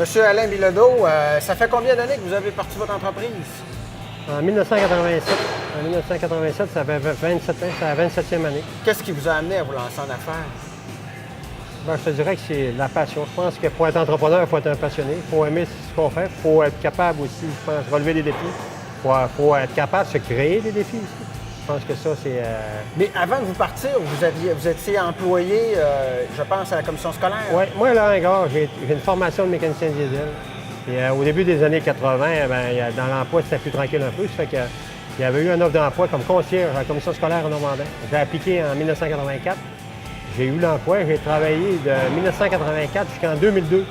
Monsieur Alain Bilodeau, ça fait combien d'années que vous avez parti votre entreprise? En 1987. En 1987, ça fait 27 ans, c'est la 27e année. Qu'est-ce qui vous a amené à vous lancer en affaires? Ben, je te dirais que c'est la passion. Je pense que pour être entrepreneur, il faut être un passionné. Il faut aimer ce qu'on fait. Il faut être capable aussi, je pense, de relever des défis. Il faut être capable de se créer des défis aussi. Je pense que ça, c'est... Mais avant de vous partir, vous étiez employé, je pense, à la commission scolaire. Oui, moi, là, encore, j'ai une formation de mécanicien diesel. Et, au début des années 80, dans l'emploi, c'était plus tranquille un peu. Ça fait que, il y avait eu une offre d'emploi comme concierge à la commission scolaire en Normandin. J'ai appliqué en 1984. J'ai eu l'emploi. J'ai travaillé de 1984 jusqu'en 2002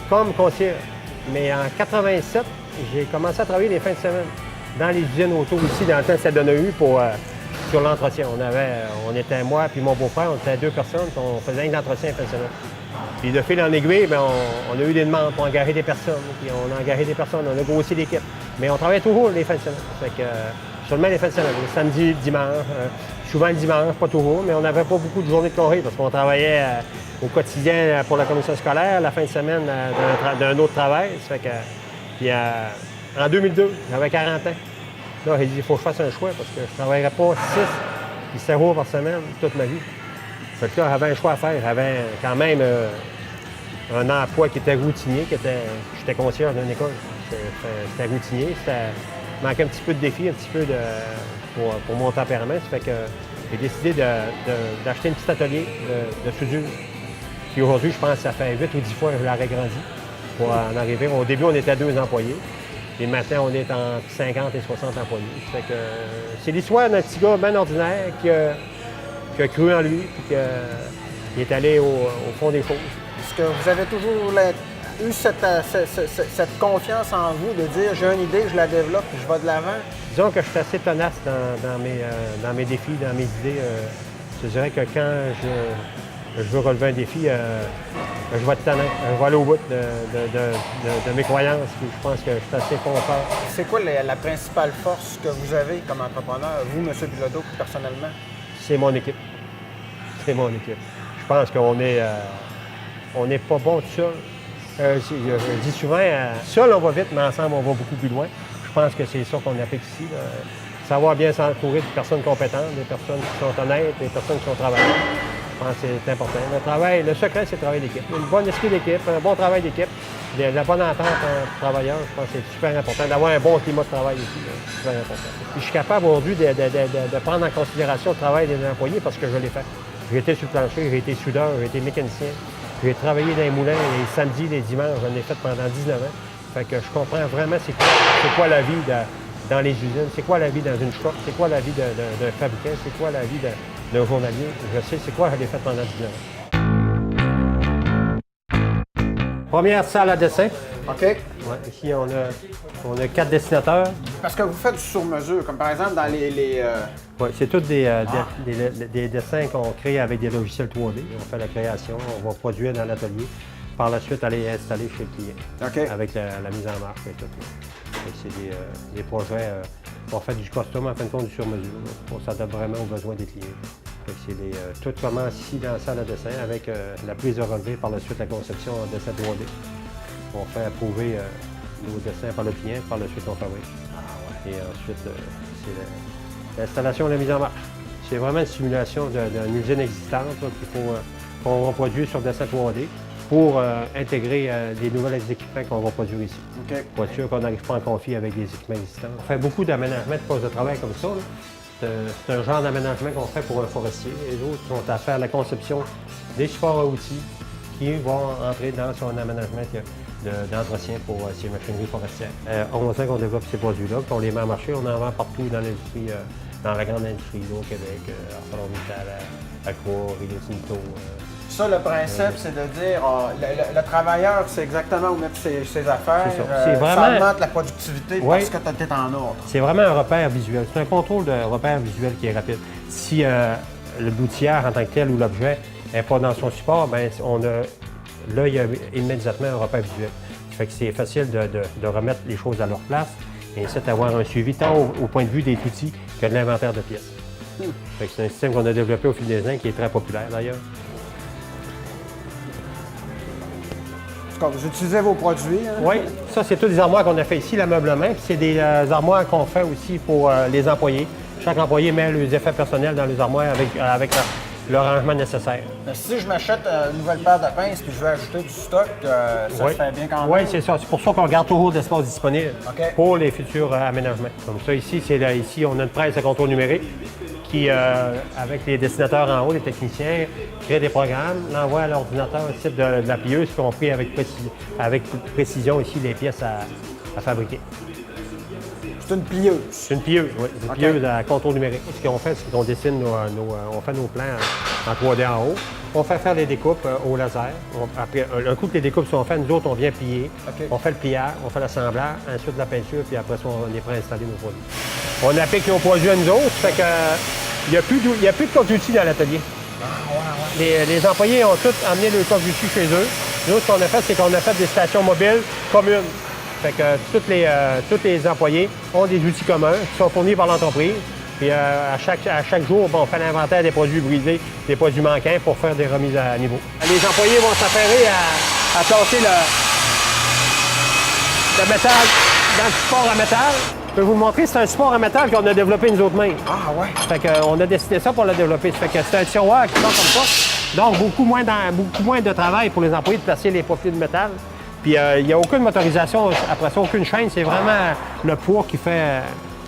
comme concierge. Mais en 87, j'ai commencé à travailler les fins de semaine dans les usines auto ici. Dans le temps, c'était Donahue sur l'entretien. On était moi puis mon beau-frère, on était 2 personnes, puis on faisait un entretien les fins de semaine. Puis de fil en aiguille, bien, on a eu des demandes pour engager des personnes. Puis on a engagé des personnes, on a grossi l'équipe. Mais on travaillait toujours les fins de semaine. Fait que, seulement les fins de semaine, le samedi, dimanche, souvent le dimanche, pas toujours, mais on n'avait pas beaucoup de journées de congé parce qu'on travaillait au quotidien pour la commission scolaire, la fin de semaine d'un autre travail. Ça fait que, puis en 2002, j'avais 40 ans. Là, j'ai dit, il faut que je fasse un choix parce que je ne travaillerais pas 6 puis 7 jours par semaine toute ma vie. Fait que là, j'avais un choix à faire. J'avais quand même un emploi qui était routinier, j'étais concierge d'une école. C'était routinier, il manquait un petit peu de défi, un petit peu pour mon tempérament. Ça fait que j'ai décidé d'acheter un petit atelier de soudure. Puis aujourd'hui, je pense que ça fait 8 ou 10 fois que je l'ai agrandi pour en arriver. Au début, on était 2 employés. Et maintenant, on est entre 50 et 60 employés. Ça fait que c'est l'histoire d'un petit gars bien ordinaire qui a cru en lui et qui est allé au fond des choses. Est-ce que vous avez toujours eu cette confiance en vous de dire j'ai une idée, je la développe et je vais de l'avant? Disons que je suis assez tenace dans mes défis, dans mes idées. Je dirais que quand je veux relever un défi, je vais être tenace. Je vais aller au bout de mes croyances. Puis je pense que je suis assez confiant. C'est quoi la principale force que vous avez comme entrepreneur, vous, M. Bilodeau, personnellement? C'est mon équipe. C'est mon équipe. Je pense qu'on n'est pas bon tout seul. Je dis souvent, seul on va vite, mais ensemble on va beaucoup plus loin. Je pense que c'est ça qu'on applique ici. Là. Savoir bien s'entourer de personnes compétentes, des personnes qui sont honnêtes, des personnes qui sont travailleuses. Je pense que c'est important. Le secret, c'est le travail d'équipe. Une bonne esprit d'équipe, un bon travail d'équipe, la bonne entente entre travailleurs, je pense que c'est super important. D'avoir un bon climat de travail ici, c'est super important. Puis je suis capable aujourd'hui de prendre en considération le travail des employés parce que je l'ai fait. J'ai été sur le plancher, j'ai été soudeur, j'ai été mécanicien. J'ai travaillé dans les moulins les samedis, les dimanches, j'en ai fait pendant 19 ans. Fait que je comprends vraiment c'est quoi la vie dans les usines, c'est quoi la vie dans une shop, c'est quoi la vie d'un fabricant, c'est quoi la vie d'un journalier. Je sais c'est quoi je l'ai fait pendant 19 ans. Première salle à dessin. OK. Ouais, ici, on a 4 dessinateurs. Parce que vous faites du sur-mesure, comme par exemple dans Oui, c'est tous des dessins qu'on crée avec des logiciels 3D. On fait la création, on va produire dans l'atelier. Par la suite, aller installer chez le client. OK. Avec la mise en marche et tout. C'est des projets, on fait du custom en fin de compte du sur-mesure. On s'adapte vraiment aux besoins des clients. Tout commence ici dans la salle à dessin avec la prise de relevé, par la suite la conception en dessin 3D. On fait approuver nos dessins par le client, par la suite on fabrique. Et ensuite, c'est l'installation et la mise en marche. C'est vraiment une simulation d'une usine existante qu'on va produire sur dessin 3D pour intégrer les nouveaux équipements qu'on va produire ici. OK. Pour être sûr qu'on n'arrive pas en conflit avec des équipements existants. On fait beaucoup d'aménagements de postes de travail comme ça. C'est un genre d'aménagement qu'on fait pour un forestier. Les autres sont à faire la conception des supports à outils qui vont entrer dans son aménagement d'entretien pour ces machineries forestières. 11 ans qu'on développe ces produits-là, puis on les met en marché, on en vend partout dans l'industrie, dans la grande industrie, là, au Québec, ArcelorMittal, Accor, Rio Tinto. Ça, le principe, c'est de dire le travailleur sait exactement où mettre ses affaires. C'est vraiment... Ça augmente la productivité parce que tu es en ordre. C'est vraiment un repère visuel. C'est un contrôle de repère visuel qui est rapide. Si l'outillère en tant que tel ou l'objet n'est pas dans son support, bien, là, il y a immédiatement un repère visuel. Ça fait que c'est facile de remettre les choses à leur place et ainsi d'avoir un suivi tant au point de vue des outils que de l'inventaire de pièces. Fait que c'est un système qu'on a développé au fil des ans qui est très populaire d'ailleurs. tout cas, vous utilisez vos produits. Hein? Oui, ça, c'est tous des armoires qu'on a fait ici, l'ameublement. Puis c'est des armoires qu'on fait aussi pour les employés. Chaque employé met les effets personnels dans les armoires avec le rangement nécessaire. Mais si je m'achète une nouvelle paire de pinces puis je veux ajouter du stock, ça se fait bien quand même? Oui, c'est ça. C'est pour ça qu'on garde toujours de l'espace disponible OK. pour les futurs aménagements. Comme ça, ici, ici, on a une presse de contrôle numérique qui, avec les dessinateurs en haut, les techniciens, crée des programmes, l'envoie à l'ordinateur au site de la plieuse, puis on prie avec précision ici les pièces à fabriquer. C'est une plieuse. C'est une plieuse, oui. Une plieuse à contrôle numérique. Ce qu'on fait, c'est qu'on dessine on fait nos plans en 3D en haut. On fait faire les découpes au laser. Après, un coup que les découpes sont faites, nous autres, on vient plier. OK. On fait le pliage, on fait l'assemblage, ensuite la peinture, puis après ça, on est prêt à installer nos produits. On applique nos produits à nous autres, fait que il n'y a plus de coque d'outils dans l'atelier. Les employés ont tous amené le coque d'outils chez eux. Nous autres, ce qu'on a fait, c'est qu'on a fait des stations mobiles communes. Fait que tous les employés ont des outils communs qui sont fournis par l'entreprise. Puis à chaque jour, on fait l'inventaire des produits brisés, des produits manquants pour faire des remises à niveau. Les employés vont s'affairer à placer le métal dans le support à métal. Je peux vous le montrer, c'est un support à métal qu'on a développé nous autres mêmes. Ah ouais? Fait qu'on a décidé ça pour le développer. Ça fait que c'est un tiroir qui sort comme ça. Donc, beaucoup moins de travail pour les employés de placer les profils de métal. Puis, il n'y a aucune motorisation, après ça, aucune chaîne. C'est vraiment le poids qui fait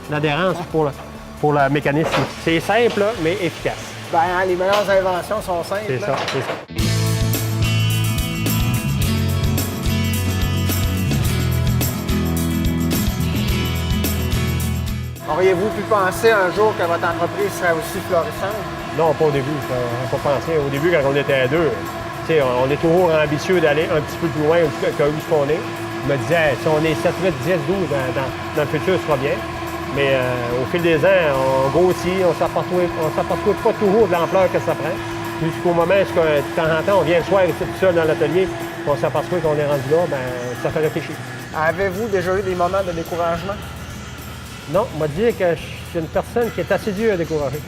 l'adhérence pour le mécanisme. C'est simple, mais efficace. Ben, les meilleures inventions sont simples. C'est ça, c'est ça. Auriez-vous pu penser un jour que votre entreprise serait aussi florissante? Non, pas au début. On n'a pas pensé. Au début, quand on était à deux, on est toujours ambitieux d'aller un petit peu plus loin que où on est. Je me disais, si on est 7, 8, 10, 12 dans le futur, ce sera bien. Mais au fil des ans, on grossit, on ne s'aperçoit pas toujours de l'ampleur que ça prend. Jusqu'au moment où, de temps en temps, on vient le soir ici tout seul dans l'atelier, on s'aperçoit qu'on est rendu là, ben, ça fait réfléchir. Avez-vous déjà eu des moments de découragement? Non, on m'a dit que je suis une personne qui est assez dure à décourager.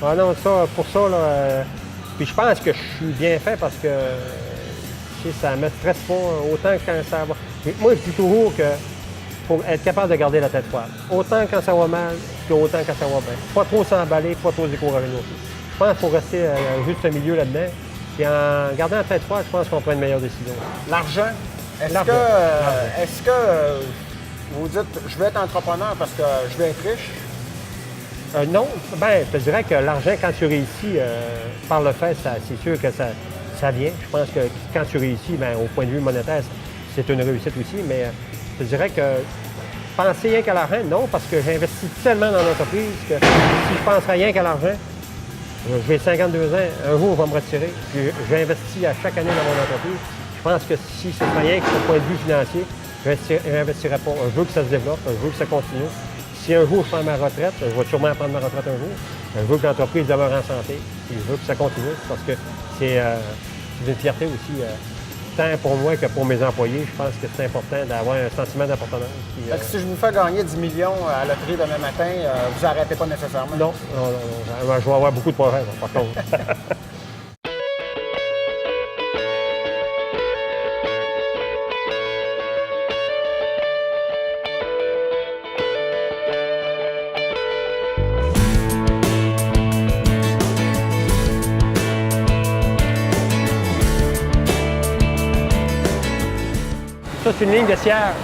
Ah non, pour ça, là, puis je pense que je suis bien fait parce que ça ne me stresse pas autant que quand ça va. Moi, je dis toujours que faut être capable de garder la tête froide. Autant quand ça va mal, qu'autant quand ça va bien. Pas trop s'emballer, pas trop se décourager non plus. Je pense qu'il faut rester juste un milieu là-dedans. Puis en gardant la tête froide, je pense qu'on prend une meilleure décision. L'argent. Est-ce que vous dites, je vais être entrepreneur parce que je vais être riche? Non, ben, je te dirais que l'argent, quand tu réussis par le fait, c'est sûr que ça vient. Je pense que quand tu réussis, ben, au point de vue monétaire, c'est une réussite aussi, mais je te dirais que penser rien qu'à l'argent, non, parce que j'investis tellement dans l'entreprise que si je pense rien qu'à l'argent, j'ai 52 ans, un jour, on va me retirer. J'investis à chaque année dans mon entreprise. Je pense que si ce serait rien qu'au point de vue financier, je n'investirais pas. Je veux que ça se développe, je veux que ça continue. Si un jour je prends ma retraite, je vais sûrement prendre ma retraite un jour. Je veux que l'entreprise demeure en santé. Et je veux que ça continue parce que c'est une fierté aussi, tant pour moi que pour mes employés. Je pense que c'est important d'avoir un sentiment d'appartenance. Si je vous fais gagner 10 millions à la loterie demain matin, vous n'arrêtez pas nécessairement? Non. Je vais avoir beaucoup de progrès, par contre. Ça, c'est une ligne de cierge.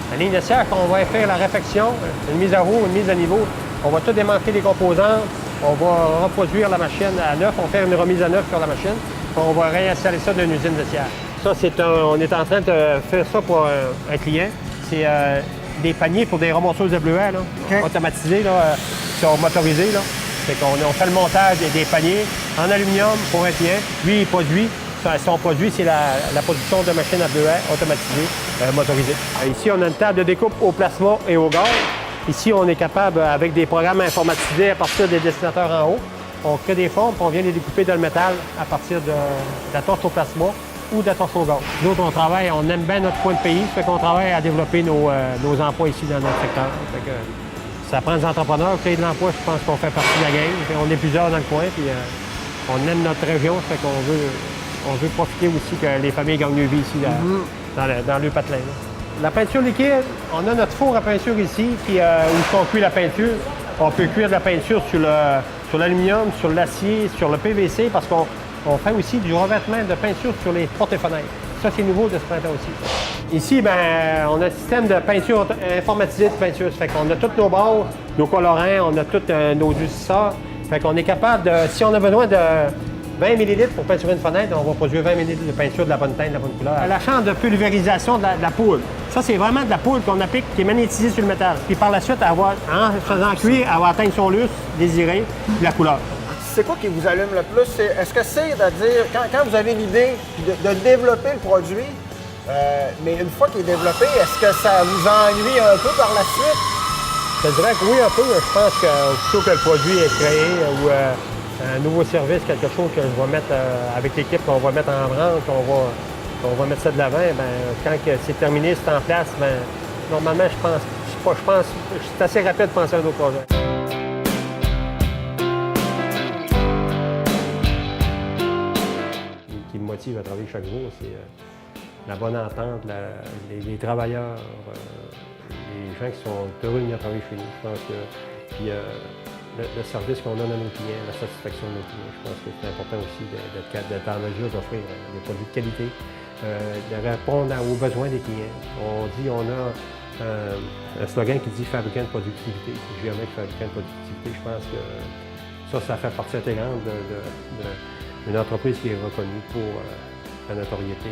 La ligne de cierge, on va faire la réfection, une mise à jour, une mise à niveau. On va tout démanteler les composantes. On va reproduire la machine à neuf. On va faire une remise à neuf sur la machine. Puis on va réinstaller ça dans une usine de cierge. Ça, on est en train de faire ça pour un client. C'est des paniers pour des remonçeuses de bleuets, là, OK. automatisés, là, qui sont motorisés. Là. Fait qu'on fait le montage des paniers en aluminium pour un client. Lui, il produit. Son produit, c'est la production de machines à bleuets automatisées, motorisées. Ici, on a une table de découpe au plasma et au gaz. Ici, on est capable, avec des programmes informatisés à partir des dessinateurs en haut, on crée des formes et on vient les découper dans le métal à partir de la torche au plasma ou de la torche au gaz. Nous autres, on aime bien notre coin de pays, fait qu'on travaille à développer nos emplois ici dans notre secteur. Fait que, ça prend des entrepreneurs, créer de l'emploi, je pense qu'on fait partie de la game. On est plusieurs dans le coin, puis on aime notre région, fait qu'on veut profiter aussi que les familles gagnent mieux vie ici. dans le patelin. Là. La peinture liquide, on a notre four à peinture ici où on cuit la peinture. On peut cuire de la peinture sur l'aluminium, sur l'acier, sur le PVC, parce qu'on fait aussi du revêtement de peinture sur les portes et fenêtres. Ça, c'est nouveau de ce printemps aussi. Ici, ben, on a un système de peinture informatisé de peinture. Ça fait qu'on a tous nos barres, nos colorants, on a tous nos durcisseurs. Ça fait qu'on est capable de, si on a besoin de 20 ml pour peinturer une fenêtre, on va produire 20 ml de peinture de la bonne teinte, de la bonne couleur. La chambre de pulvérisation de la poudre. Ça, c'est vraiment de la poudre qu'on applique, qui est magnétisée sur le métal. Puis par la suite, en faisant cuire, elle va atteindre son lustre désiré, puis la couleur. C'est quoi qui vous allume le plus? Est-ce que c'est de dire, quand vous avez l'idée de développer le produit, mais une fois qu'il est développé, est-ce que ça vous ennuie un peu par la suite? Je dirais que oui, un peu. Je pense que plutôt que le produit est créé ou un nouveau service, quelque chose que je vais mettre avec l'équipe, qu'on va mettre en branle, qu'on va mettre ça de l'avant, quand c'est terminé, c'est en place, normalement, c'est assez rapide de penser à un autre projet. Ce qui me motive à travailler chaque jour, c'est la bonne entente, les travailleurs, les gens qui sont heureux de venir travailler chez nous. Je pense que puis, le service qu'on donne à nos clients, la satisfaction de nos clients, je pense que c'est important aussi d'être en mesure d'offrir des produits de qualité, de répondre aux besoins des clients. On dit, on a un slogan qui dit « fabricant de productivité ». Jamais fabricant de productivité. Je pense que ça fait partie intégrante d'une entreprise qui est reconnue pour la notoriété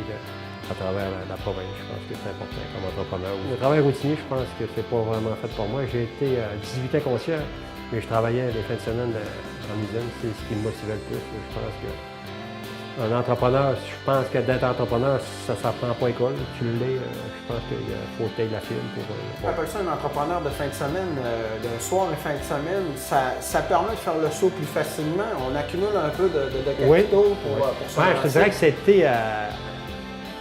à travers la province. Je pense que c'est important comme entrepreneur. Le travail routinier, je pense que c'est pas vraiment fait pour moi. J'ai été 18 ans concierge, mais je travaillais les fins de semaine en usine. C'est ce qui me motivait le plus. Je pense qu'un entrepreneur, je pense que d'être entrepreneur, ça ne s'apprend pas à l'école. Tu l'es, je pense qu'il faut tailler la file pour... On appelle ça un entrepreneur de fin de semaine, d'un soir et fin de semaine. Ça permet de faire le saut plus facilement. On accumule un peu de capitaux pour se lancer. Je te dirais que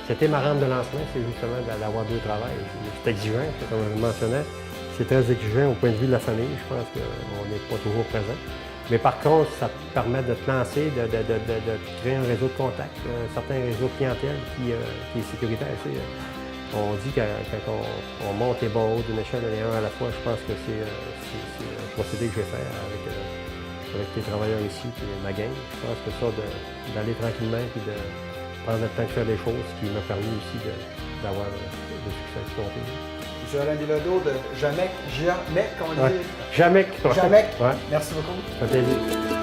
c'était ma rampe de lancement, c'est justement d'avoir deux travails. C'est exigeant, comme je le mentionnais. C'est très exigeant au point de vue de la famille. Je pense qu'on n'est pas toujours présent. Mais par contre, ça te permet de te lancer, de créer un réseau de contacts, un certain réseau de clientèle qui est sécuritaire. On dit que quand on monte les barreaux d'une échelle et un à la fois, je pense que c'est un procédé que je vais faire avec les travailleurs ici et ma gang. Je pense que ça, d'aller tranquillement et de prendre le temps de faire des choses, qui m'a permis aussi d'avoir le succès escompté. Joël Bilodeau de Jamec, qu'on dit. Jamec. Jamec. Ouais. Merci beaucoup. Ça fait plaisir.